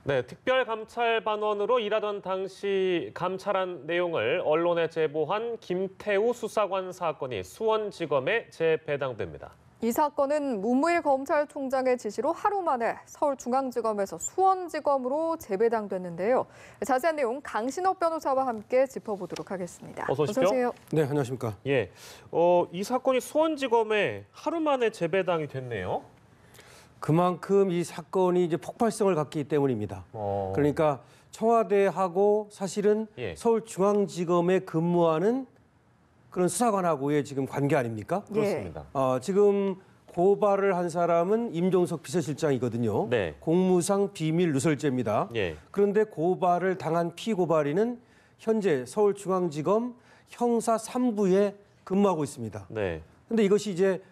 네, 특별감찰반원으로 일하던 당시 감찰한 내용을 언론에 제보한 김태우 수사관 사건이 수원지검에 재배당됩니다. 이 사건은 문무일 검찰총장의 지시로 하루 만에 서울중앙지검에서 수원지검으로 재배당됐는데요. 자세한 내용 강신업 변호사와 함께 짚어보도록 하겠습니다. 어서 오십시오. 어서 오세요. 네, 안녕하십니까. 예, 이 사건이 수원지검에 하루 만에 재배당이 됐네요. 그만큼 이 사건이 이제 폭발성을 갖기 때문입니다. 그러니까 청와대하고 사실은 예. 서울중앙지검에 근무하는 그런 수사관하고의 지금 관계 아닙니까? 그렇습니다. 지금 고발을 한 사람은 임종석 비서실장이거든요. 네. 공무상 비밀 누설죄입니다. 예. 그런데 고발을 당한 피고발인은 현재 서울중앙지검 형사 3부에 근무하고 있습니다. 네. 그런데 이것이 이제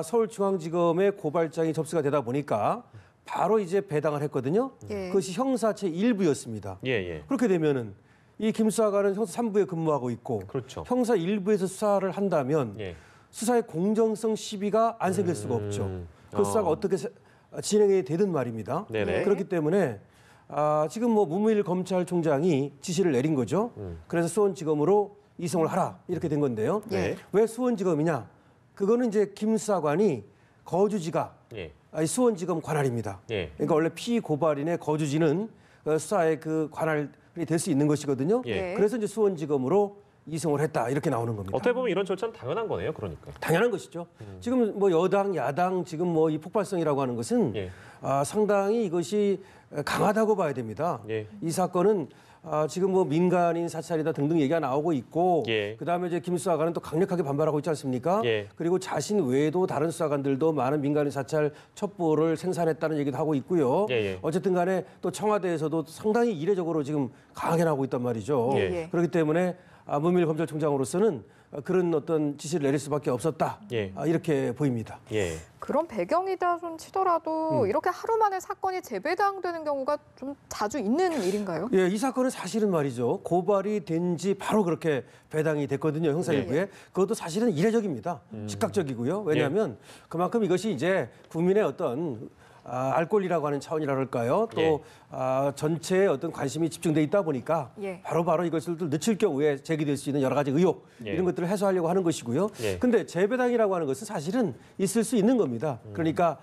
서울중앙지검에 고발장이 접수가 되다 보니까 바로 이제 배당을 했거든요. 예. 그것이 형사 제1부였습니다. 예, 예. 그렇게 되면은 이 김 수사관은 형사 3부에 근무하고 있고 그렇죠. 형사 1부에서 수사를 한다면 예. 수사의 공정성 시비가 안 생길 수가 없죠. 그 수사가 어떻게 진행이 되든 말입니다. 네네. 그렇기 때문에 지금 뭐 문무일 검찰총장이 지시를 내린 거죠. 그래서 수원지검으로 이송을 하라 이렇게 된 건데요. 네. 왜 수원지검이냐? 그거는 이제 김 수사관이 거주지가 예. 수원지검 관할입니다. 예. 그러니까 원래 피고발인의 거주지는 수사의 그 관할이 될 수 있는 것이거든요. 예. 그래서 이제 수원지검으로 이송을 했다 이렇게 나오는 겁니다. 어떻게 보면 이런 절차는 당연한 거네요, 그러니까. 당연한 것이죠. 지금 뭐 여당, 야당 지금 뭐 이 폭발성이라고 하는 것은 예. 상당히 이것이 강하다고 봐야 됩니다. 예. 이 사건은 지금 뭐 민간인 사찰이다 등등 얘기가 나오고 있고 예. 그다음에 이제 김 수사관은 또 강력하게 반발하고 있지 않습니까? 예. 그리고 자신 외에도 다른 수사관들도 많은 민간인 사찰 첩보를 생산했다는 얘기도 하고 있고요. 예, 예. 어쨌든 간에 또 청와대에서도 상당히 이례적으로 지금 강하게 나오고 있단 말이죠. 예. 예. 그렇기 때문에 문무일 검찰총장으로서는 그런 어떤 지시를 내릴 수밖에 없었다. 예. 이렇게 보입니다. 예. 그런 배경이다 손 치더라도 이렇게 하루 만에 사건이 재배당되는 경우가 좀 자주 있는 일인가요? 예, 이 사건은 사실은 말이죠. 고발이 된 지 바로 그렇게 배당이 됐거든요. 형사일부에. 그것도 사실은 이례적입니다. 즉각적이고요. 왜냐하면 그만큼 이것이 이제 국민의 어떤 알 권리라고 하는 차원이라 할까요? 또 예. 전체의 어떤 관심이 집중돼 있다 보니까 예. 바로바로 이것을 또 늦출 경우에 제기될 수 있는 여러 가지 의혹 예. 이런 것들을 해소하려고 하는 것이고요. 예. 근데 재배당이라고 하는 것은 사실은 있을 수 있는 겁니다. 그러니까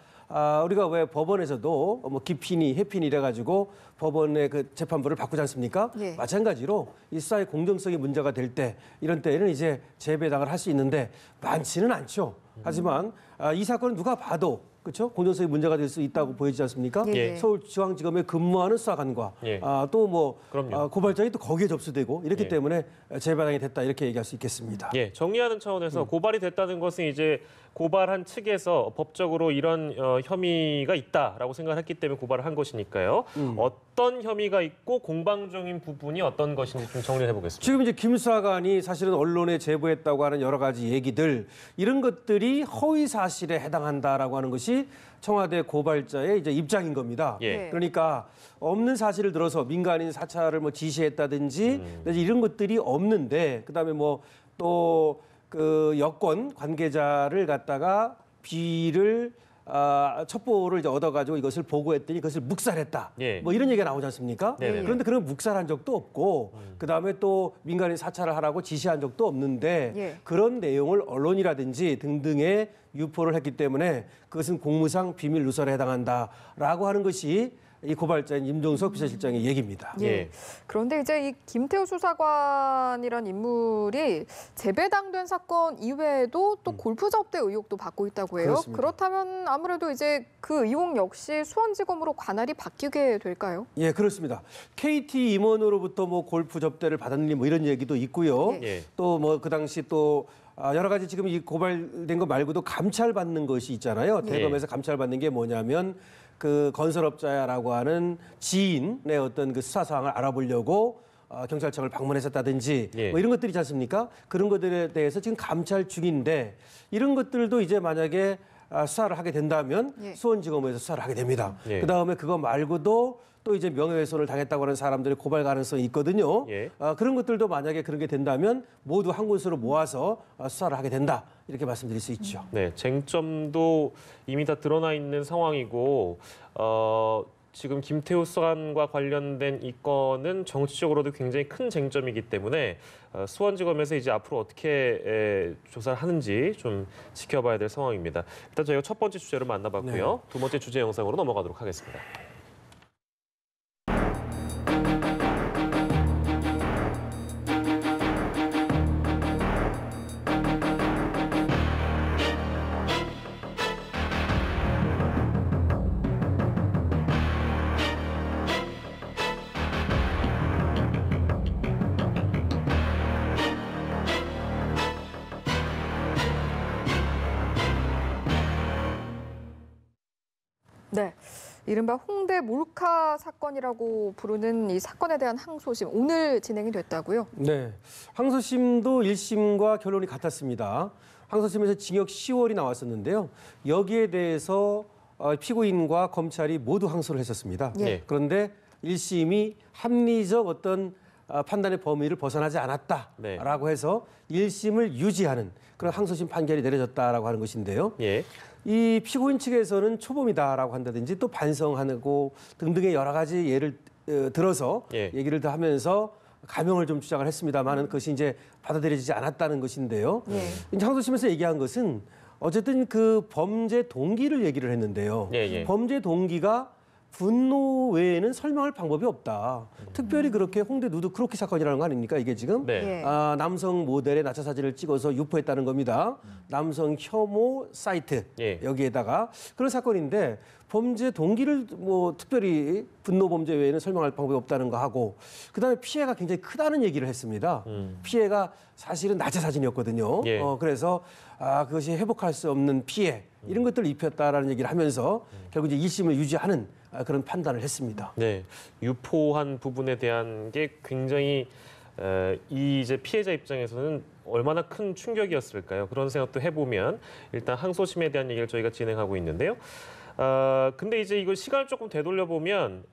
우리가 왜 법원에서도 뭐 기피니 해피니 이래가지고 법원의 그 재판부를 바꾸지 않습니까? 예. 마찬가지로 이 수사의 공정성이 문제가 될 때 이런 때에는 이제 재배당을 할 수 있는데 많지는 않죠. 하지만 이 사건은 누가 봐도 그렇죠? 공정성이 문제가 될 수 있다고 보이지 않습니까? 예. 서울중앙지검에 근무하는 수사관과 예. 또 뭐 그럼요. 고발장이 또 거기에 접수되고 이렇기 예. 때문에 재배당이 됐다 이렇게 얘기할 수 있겠습니다. 예, 정리하는 차원에서 고발이 됐다는 것은 이제 고발한 측에서 법적으로 이런 혐의가 있다라고 생각했기 때문에 고발을 한 것이니까요. 어떤 혐의가 있고 공방적인 부분이 어떤 것인지 좀 정리해 보겠습니다. 지금 이제 김 수사관이 사실은 언론에 제보했다고 하는 여러 가지 얘기들 이런 것들이 허위 사실에 해당한다라고 하는 것이 청와대 고발자의 이제 입장인 겁니다. 예. 그러니까 없는 사실을 들어서 민간인 사찰을 뭐 지시했다든지 이런 것들이 없는데 그다음에 뭐 또 그 여권 관계자를 갖다가 비를 첩보를 이제 얻어가지고 이것을 보고했더니 그것을 묵살했다. 예. 뭐 이런 얘기가 나오지 않습니까? 네네. 그런데 그런 묵살한 적도 없고 그다음에 또 민간인 사찰을 하라고 지시한 적도 없는데 예. 그런 내용을 언론이라든지 등등에 유포를 했기 때문에 그것은 공무상 비밀 누설에 해당한다라고 하는 것이 이 고발자인 임종석 비서실장의 얘기입니다. 예. 예. 그런데 이제 이 김태우 수사관이란 인물이 재배당된 사건 이외에도 또 골프 접대 의혹도 받고 있다고 해요. 그렇습니다. 그렇다면 아무래도 이제 그 의혹 역시 수원지검으로 관할이 바뀌게 될까요? 예, 그렇습니다. KT 임원으로부터 뭐 골프 접대를 받았니 뭐 이런 얘기도 있고요. 예. 또 뭐 그 당시 또 여러 가지 지금 이 고발된 거 말고도 감찰받는 것이 있잖아요. 대검에서 감찰받는 게 뭐냐면 그 건설업자라고 하는 지인의 어떤 그 수사 사항을 알아보려고 경찰청을 방문했었다든지 예. 뭐 이런 것들이 있지 않습니까? 그런 것들에 대해서 지금 감찰 중인데 이런 것들도 이제 만약에 수사를 하게 된다면 예. 수원지검에서 수사를 하게 됩니다. 예. 그다음에 그거 말고도 또 이제 명예훼손을 당했다고 하는 사람들의 고발 가능성이 있거든요. 예. 그런 것들도 만약에 그런 게 된다면 모두 한 곳으로 모아서 수사를 하게 된다. 이렇게 말씀드릴 수 있죠. 네, 쟁점도 이미 다 드러나 있는 상황이고 지금 김태우 수사관과 관련된 이 건은 정치적으로도 굉장히 큰 쟁점이기 때문에 수원지검에서 이제 앞으로 어떻게 조사를 하는지 좀 지켜봐야 될 상황입니다. 일단 저희가 첫 번째 주제로 만나봤고요. 두 번째 주제 영상으로 넘어가도록 하겠습니다. 네, 이른바 홍대 몰카 사건이라고 부르는 이 사건에 대한 항소심 오늘 진행이 됐다고요? 네, 항소심도 1심과 결론이 같았습니다. 항소심에서 징역 10월이 나왔었는데요. 여기에 대해서 피고인과 검찰이 모두 항소를 했었습니다. 예. 그런데 1심이 합리적 어떤 판단의 범위를 벗어나지 않았다라고 해서 1심을 유지하는 그런 항소심 판결이 내려졌다라고 하는 것인데요. 예. 이 피고인 측에서는 초범이다라고 한다든지 또 반성하고 등등의 여러 가지 예를 들어서 예. 얘기를 더 하면서 감형을 좀 주장을 했습니다만은 그것이 이제 받아들여지지 않았다는 것인데요. 이제 항소심에서 얘기한 것은 어쨌든 그 범죄 동기를 얘기를 했는데요. 예. 범죄 동기가 분노 외에는 설명할 방법이 없다. 특별히 그렇게 홍대 누드 크로키 사건이라는 거 아닙니까? 이게 지금 네. 남성 모델의 낙차 사진을 찍어서 유포했다는 겁니다. 남성 혐오 사이트 예. 여기에다가 그런 사건인데 범죄 동기를 뭐 특별히 분노 범죄 외에는 설명할 방법이 없다는 거 하고 그다음에 피해가 굉장히 크다는 얘기를 했습니다. 피해가 사실은 낙차 사진이었거든요. 예. 그래서 그것이 회복할 수 없는 피해 이런 것들을 입혔다라는 얘기를 하면서 결국 이제 1심을 유지하는 그런 판단을 했습니다. 네, 유포한 부분에 대한 게 굉장히 이 이제 피해자 입장에서는 얼마나 큰 충격이었을까요? 그런 생각도 해보면 일단 항소심에 대한 얘기를 저희가 진행하고 있는데요. 근데 이제 이걸 시간을 조금 되돌려 보면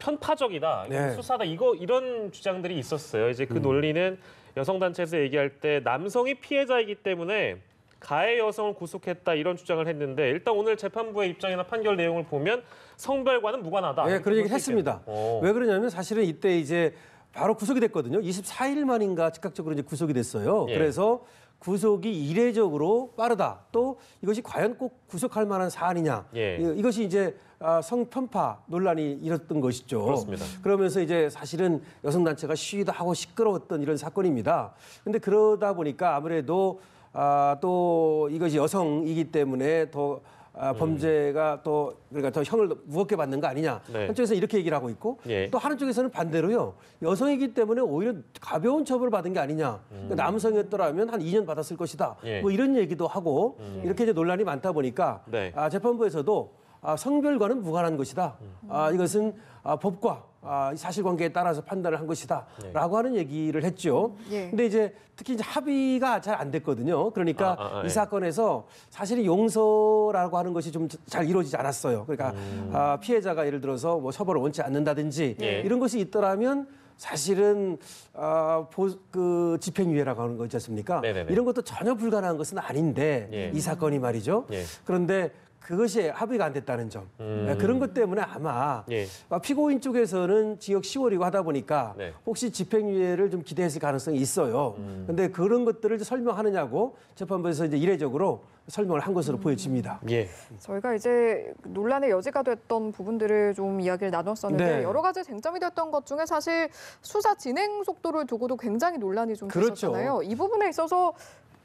편파적이다, 네. 수사다 이런 주장들이 있었어요. 이제 그 논리는 여성 단체에서 얘기할 때 남성이 피해자이기 때문에 가해 여성을 구속했다 이런 주장을 했는데 일단 오늘 재판부의 입장이나 판결 내용을 보면 성별과는 무관하다. 네, 그런 얘기를 했습니다. 왜 그러냐면 사실은 이때 이제 바로 구속이 됐거든요. 24일 만인가 즉각적으로 이제 구속이 됐어요. 예. 그래서 구속이 이례적으로 빠르다. 또 이것이 과연 꼭 구속할 만한 사안이냐. 예. 이것이 이제 성편파 논란이 일었던 것이죠. 그렇습니다. 그러면서 이제 사실은 여성단체가 시위도 하고 시끄러웠던 이런 사건입니다. 근데 그러다 보니까 아무래도 또 이것이 여성이기 때문에 더 범죄가 또 그러니까 더 형을 무겁게 받는 거 아니냐. 네. 한쪽에서 이렇게 얘기를 하고 있고 예. 또 하는 쪽에서는 반대로요. 여성이기 때문에 오히려 가벼운 처벌을 받은 게 아니냐. 그러니까 남성이었더라면 한 2년 받았을 것이다. 예. 뭐 이런 얘기도 하고 이렇게 이제 논란이 많다 보니까 네. 재판부에서도 성별과는 무관한 것이다. 이것은 법과 사실관계에 따라서 판단을 한 것이다라고 하는 얘기를 했죠. 예. 근데 이제 특히 이제 합의가 잘 안 됐거든요. 그러니까 이 예. 사건에서 사실은 용서라고 하는 것이 좀 잘 이루어지지 않았어요. 그러니까 피해자가 예를 들어서 뭐 처벌을 원치 않는다든지 예. 이런 것이 있더라면 사실은 그 집행유예라고 하는 거 있지 않습니까? 네네네. 이런 것도 전혀 불가능한 것은 아닌데 예. 이 사건이 말이죠. 예. 그런데 그것이 합의가 안 됐다는 점. 그런 것 때문에 아마 예. 피고인 쪽에서는 징역 10월이고 하다 보니까 네. 혹시 집행유예를 좀 기대했을 가능성이 있어요. 그런데 그런 것들을 설명하느냐고 재판부에서 이제 이례적으로 설명을 한 것으로 보여집니다. 예. 저희가 이제 논란의 여지가 됐던 부분들을 좀 이야기를 나눴었는데 네. 여러 가지 쟁점이 됐던 것 중에 사실 수사 진행 속도를 두고도 굉장히 논란이 좀 그렇죠. 있었잖아요. 이 부분에 있어서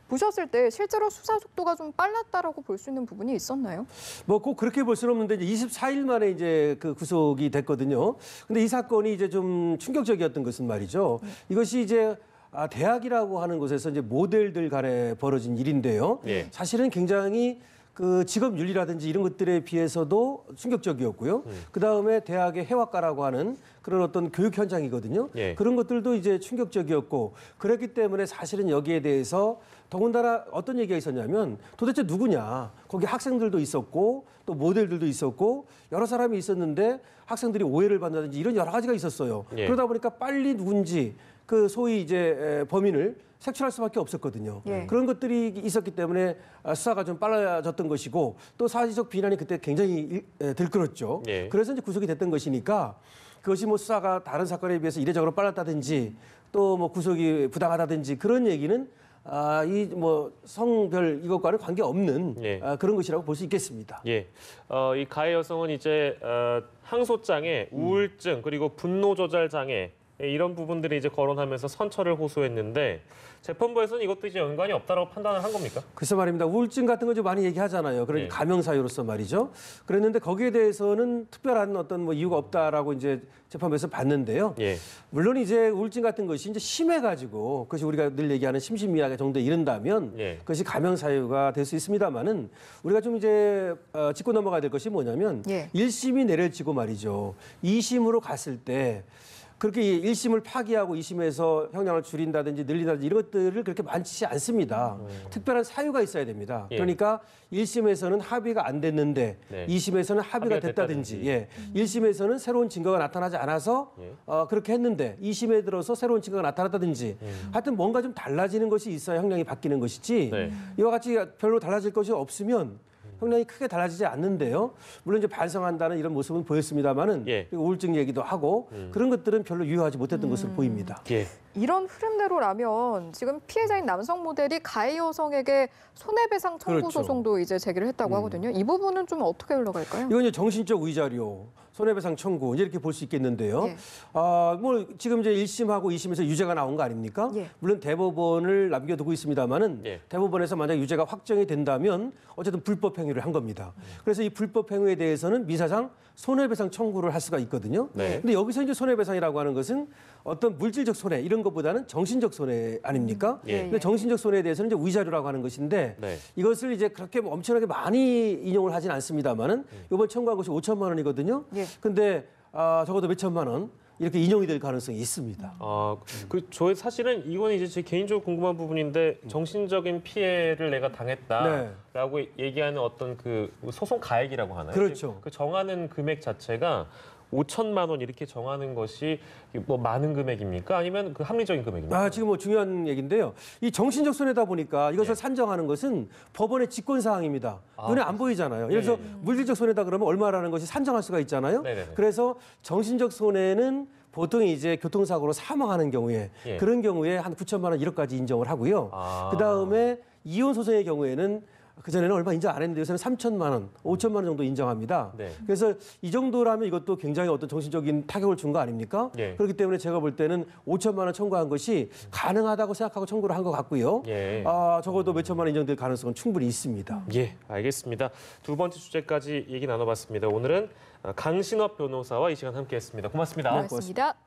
보셨을 때 실제로 수사 속도가 좀 빨랐다라고 볼 수 있는 부분이 있었나요? 뭐 꼭 그렇게 볼 수는 없는데 이제 24일 만에 이제 그 구속이 됐거든요. 근데 이 사건이 이제 좀 충격적이었던 것은 말이죠. 이것이 이제 대학이라고 하는 곳에서 이제 모델들 간에 벌어진 일인데요. 예. 사실은 굉장히 그 직업 윤리라든지 이런 것들에 비해서도 충격적이었고요. 그 다음에 대학의 해학과라고 하는 그런 어떤 교육 현장이거든요. 예. 그런 것들도 이제 충격적이었고 그랬기 때문에 사실은 여기에 대해서 더군다나 어떤 얘기가 있었냐면 도대체 누구냐. 거기 학생들도 있었고 또 모델들도 있었고 여러 사람이 있었는데 학생들이 오해를 받는다든지 이런 여러 가지가 있었어요. 예. 그러다 보니까 빨리 누군지 그 소위 이제 범인을 색출할 수밖에 없었거든요. 예. 그런 것들이 있었기 때문에 수사가 좀 빨라졌던 것이고 또 사회적 비난이 그때 굉장히 들끓었죠. 예. 그래서 이제 구속이 됐던 것이니까 그것이 뭐 수사가 다른 사건에 비해서 이례적으로 빨랐다든지 또 뭐 구속이 부당하다든지 그런 얘기는 이 뭐 성별 이것과는 관계 없는 예. 그런 것이라고 볼 수 있겠습니다. 예, 이 가해 여성은 이제 항소 장애, 우울증 그리고 분노 조절 장애 이런 부분들이 이제 거론하면서 선처를 호소했는데 재판부에서는 이것도 이제 연관이 없다라고 판단을 한 겁니까? 글쎄 말입니다. 우울증 같은 거 좀 많이 얘기하잖아요. 그러니까 예. 감형 사유로서 말이죠. 그랬는데 거기에 대해서는 특별한 어떤 뭐 이유가 없다라고 이제 재판부에서 봤는데요. 예, 물론 이제 우울증 같은 것이 이제 심해가지고 그것이 우리가 늘 얘기하는 심신미약 정도에 이른다면 예. 그것이 감형 사유가 될 수 있습니다만은 우리가 좀 이제 짚고 넘어가야 될 것이 뭐냐면 예. 1심이 내려지고 말이죠. 2심으로 갔을 때 그렇게 1심을 파기하고 2심에서 형량을 줄인다든지 늘린다든지 이런 것들을 그렇게 많지 않습니다. 특별한 사유가 있어야 됩니다. 예. 그러니까 1심에서는 합의가 안 됐는데 네. 2심에서는 합의가 됐다든지 예. 1심에서는 새로운 증거가 나타나지 않아서 예. 그렇게 했는데 2심에 들어서 새로운 증거가 나타났다든지 하여튼 뭔가 좀 달라지는 것이 있어야 형량이 바뀌는 것이지 네. 이와 같이 별로 달라질 것이 없으면 형량이 크게 달라지지 않는데요. 물론 이제 반성한다는 이런 모습은 보였습니다만은 예. 우울증 얘기도 하고 그런 것들은 별로 유효하지 못했던 것으로 보입니다. 예, 이런 흐름대로라면 지금 피해자인 남성 모델이 가해 여성에게 손해배상 청구 그렇죠. 소송도 이제 제기를 했다고 하거든요. 이 부분은 좀 어떻게 흘러갈까요? 이건 이제 정신적 위자료, 손해배상 청구 이제 이렇게 볼 수 있겠는데요. 예. 뭐 지금 이제 1심하고 2심에서 유죄가 나온 거 아닙니까? 예. 물론 대법원을 남겨두고 있습니다만은 예. 대법원에서 만약 유죄가 확정이 된다면 어쨌든 불법 행위를 한 겁니다. 그래서 이 불법 행위에 대해서는 미사상 손해배상 청구를 할 수가 있거든요. 네. 근데 여기서 이제 손해배상이라고 하는 것은 어떤 물질적 손해 이런 것보다는 정신적 손해 아닙니까? 예. 근데 정신적 손해에 대해서는 이제 위자료라고 하는 것인데 네. 이것을 이제 그렇게 엄청나게 많이 인용을 하진 않습니다만은 이번 청구한 것이 5천만 원이거든요. 예. 근데 적어도 몇 천만 원 이렇게 인용이 될 가능성이 있습니다. 저 사실은 이건 이제 제 개인적으로 궁금한 부분인데 정신적인 피해를 내가 당했다라고 얘기하는 어떤 그 소송 가액이라고 하나요? 그렇죠. 그 정하는 금액 자체가 5천만 원 이렇게 정하는 것이 뭐 많은 금액입니까? 아니면 그 합리적인 금액입니까? 지금 뭐 중요한 얘기인데요. 이 정신적 손해다 보니까 이것을 예. 산정하는 것은 법원의 직권 사항입니다. 눈에 안 보이잖아요. 예를 들어서 물질적 손해다 그러면 얼마라는 것이 산정할 수가 있잖아요. 네네네. 그래서 정신적 손해는 보통 이제 교통사고로 사망하는 경우에 예. 그런 경우에 한 9천만 원 1억까지 인정을 하고요. 그다음에 이혼 소송의 경우에는 그전에는 얼마 인정 안 했는데 요새는 3천만 원, 5천만 원 정도 인정합니다. 네. 그래서 이 정도라면 이것도 굉장히 어떤 정신적인 타격을 준 거 아닙니까? 예. 그렇기 때문에 제가 볼 때는 5천만 원 청구한 것이 가능하다고 생각하고 청구를 한 것 같고요. 예. 적어도 몇 천만 원 인정될 가능성은 충분히 있습니다. 예, 알겠습니다. 두 번째 주제까지 얘기 나눠봤습니다. 오늘은 강신업 변호사와 이 시간 함께했습니다. 고맙습니다. 고맙습니다.